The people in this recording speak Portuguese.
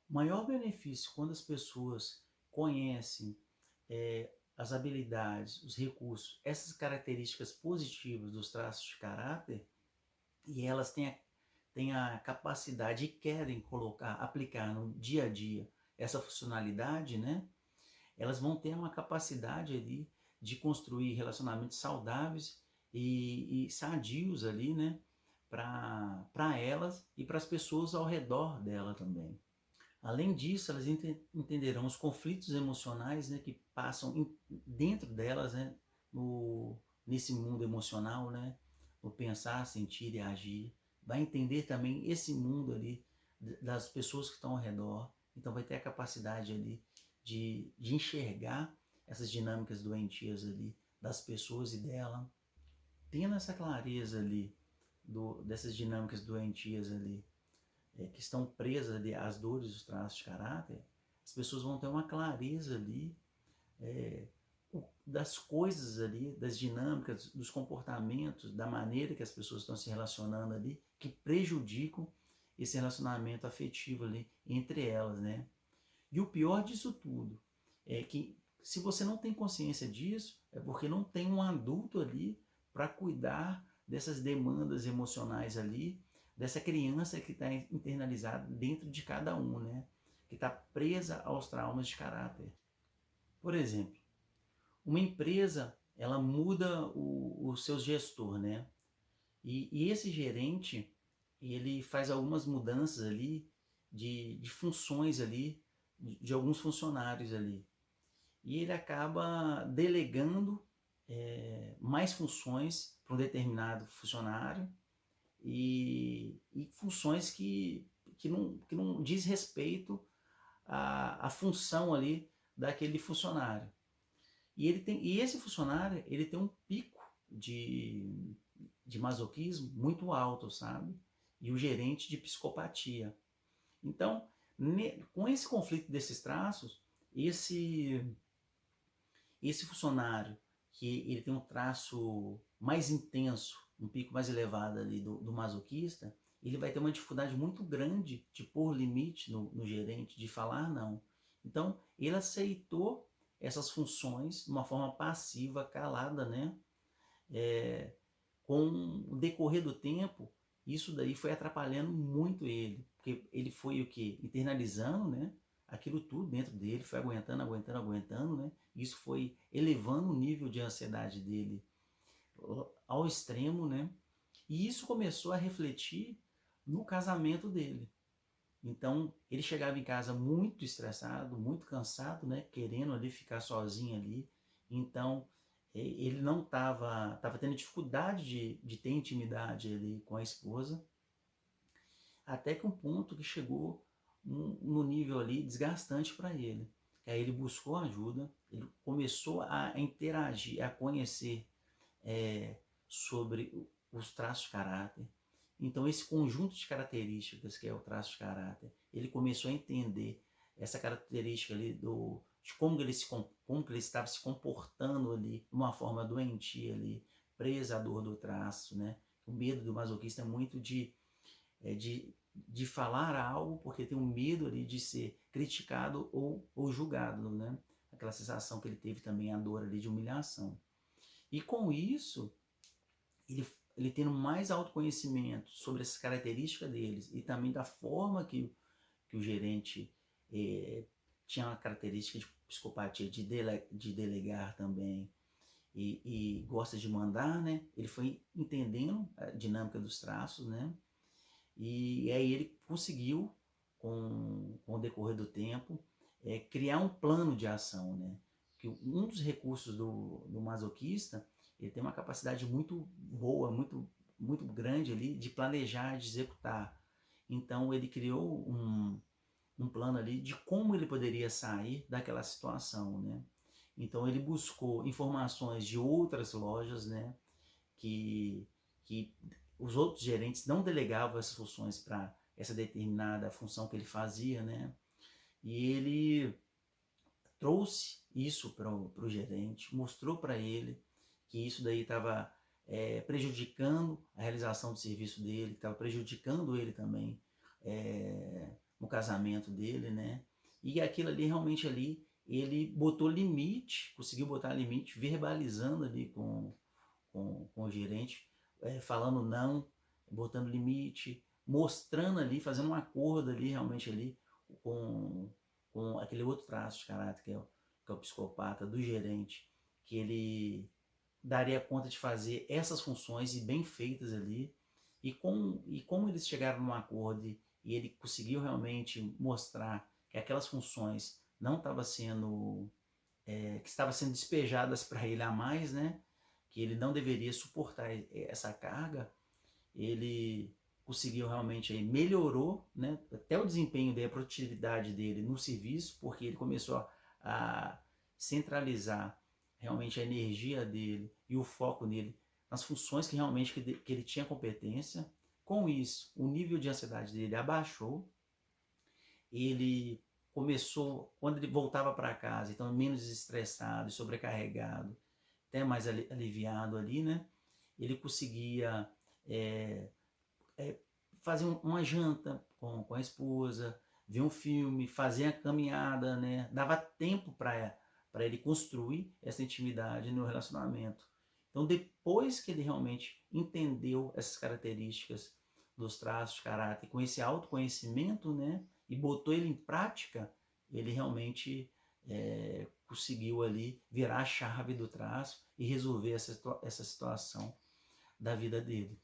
O maior benefício quando as pessoas conhecem as habilidades, os recursos, essas características positivas dos traços de caráter, e elas têm a capacidade e querem colocar, aplicar no dia a dia essa funcionalidade, né? Elas vão ter uma capacidade ali de construir relacionamentos saudáveis e sadios ali, né? Para elas e para as pessoas ao redor dela também. Além disso, elas entenderão os conflitos emocionais, né, que passam dentro delas, né, nesse mundo emocional, né, no pensar, sentir e agir. Vai entender também esse mundo ali das pessoas que estão ao redor. Então vai ter a capacidade ali de enxergar essas dinâmicas doentias ali das pessoas e dela. Tendo essa clareza ali dessas dinâmicas doentias ali, que estão presas ali às dores dos traços de caráter, as pessoas vão ter uma clareza ali é, das coisas ali, das dinâmicas, dos comportamentos, da maneira que as pessoas estão se relacionando ali, que prejudicam esse relacionamento afetivo ali entre elas, né? E o pior disso tudo é que se você não tem consciência disso, é porque não tem um adulto ali para cuidar dessas demandas emocionais ali, dessa criança que está internalizada dentro de cada um, né? Que está presa aos traumas de caráter. Por exemplo, uma empresa, ela muda o seu gestor, né? E esse gerente, ele faz algumas mudanças ali de funções ali, de alguns funcionários ali. E ele acaba delegando mais funções para um determinado funcionário e funções que não diz respeito à função ali daquele funcionário. E esse funcionário, ele tem um pico de masoquismo muito alto, sabe? E o gerente de psicopatia. Então, com esse conflito desses traços, esse, esse funcionário que ele tem um traço mais intenso, um pico mais elevado ali do masoquista, ele vai ter uma dificuldade muito grande de pôr limite no gerente, de falar não. Então, ele aceitou essas funções de uma forma passiva, calada, né? Com o decorrer do tempo, isso daí foi atrapalhando muito ele, porque ele foi o que? Internalizando, né? Aquilo tudo dentro dele, foi aguentando, né? Isso foi elevando o nível de ansiedade dele ao extremo, né? E isso começou a refletir no casamento dele. Então, ele chegava em casa muito estressado, muito cansado, né? Querendo ali ficar sozinho ali. Então, ele não estava tendo dificuldade de ter intimidade ali com a esposa, até que um ponto que chegou no nível ali desgastante para ele. Que aí ele buscou ajuda, ele começou a interagir, a conhecer sobre os traços de caráter. Então, esse conjunto de características que é o traço de caráter, ele começou a entender essa característica ali de como que ele estava se comportando ali, de uma forma doentia ali, presa à dor do traço, né? O medo do masoquista é muito de falar algo porque tem um medo ali de ser criticado ou julgado, né? Aquela sensação que ele teve também, a dor ali de humilhação. E com isso, ele tendo mais autoconhecimento sobre essas características deles e também da forma que o gerente tinha uma característica de psicopatia de delegar também e gosta de mandar, né? Ele foi entendendo a dinâmica dos traços, né? E aí ele conseguiu, com o decorrer do tempo, criar um plano de ação, né? Que um dos recursos do masoquista, ele tem uma capacidade muito boa, muito grande ali de planejar, de executar. Então ele criou um plano ali de como ele poderia sair daquela situação, né? Então ele buscou informações de outras lojas, né? Que os outros gerentes não delegavam essas funções para essa determinada função que ele fazia, né? E ele trouxe isso para o gerente, mostrou para ele que isso daí estava prejudicando a realização do serviço dele, estava prejudicando ele também no casamento dele, né? E aquilo ali, realmente ali, ele botou limite, conseguiu botar limite, verbalizando ali com o gerente, falando não, botando limite, mostrando ali, fazendo um acordo ali, realmente ali, com, com aquele outro traço de caráter que é o psicopata, do gerente, que ele daria conta de fazer essas funções e bem feitas ali, e como eles chegaram num acordo e ele conseguiu realmente mostrar que aquelas funções não estavam sendo, que estavam sendo despejadas para ele a mais, né? Que ele não deveria suportar essa carga, ele conseguiu realmente, aí melhorou, né, até o desempenho dele, a produtividade dele no serviço, porque ele começou a centralizar realmente a energia dele e o foco dele nas funções que realmente que ele tinha competência. Com isso, o nível de ansiedade dele abaixou, ele começou, quando ele voltava para casa, então menos estressado, sobrecarregado, até mais aliviado ali, né? Ele conseguia é, fazer uma janta com a esposa, ver um filme, fazer a caminhada, né? Dava tempo para ele construir essa intimidade no relacionamento. Então, depois que ele realmente entendeu essas características dos traços de caráter, com esse autoconhecimento, né? E botou ele em prática, ele realmente conseguiu ali virar a chave do traço e resolver essa situação da vida dele.